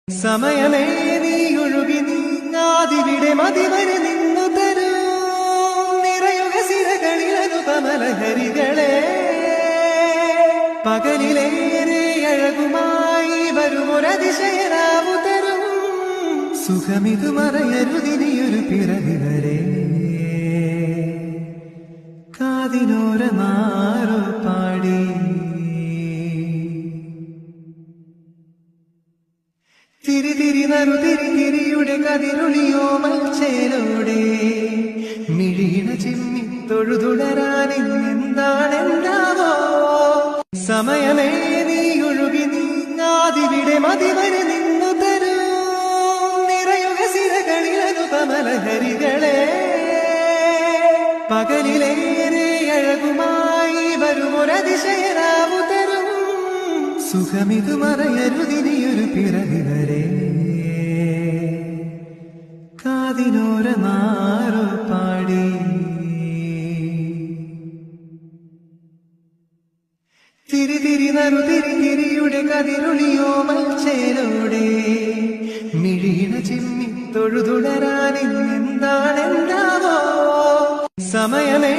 സമയമേ നീ ഒഴുകി നീങ്ങാതിവിടെ മതിവരെ നിന്നു തരൂ നിറയുക സിരകളിലതു കമലഹരികളെ പകലിലേറെ അഴകുമായി വരുമൊരതിശയരാവു തരും സുഖമിതു മറയരുതിനിയൊരു പിറവി വരെ കാതിനോരമാറോ പാടി തിരിതിരി നറുതിരി തിരിയുടെ കതിരൊളിയോ മൽച്ചേലോടെ മിഴീണ ചിമ്മി തൊഴുതുടരാനെന്താണെന്താവോ സമയമേ നീ ഒഴുകി നീങ്ങാതിവിടെ മതിവരെ നിന്നു തരൂ നിറയുക സിരകളിലതു കമലഹരികളെ പകലിലേറെ അഴകുമായി വരുമൊരതിശയരാവു തരും സുഖമിതു മറയരുതിനിയൊരു പിറവി വരെ കാതിനോരമാറോ പാടി തിരിതിരി നറുതിരി തിരിയുടെ കതിരൊളിയോ മൽച്ചേലോടെ മിഴീണ ചിമ്മി തൊഴുതുടരാനെന്താണെന്താവോ സമയമേ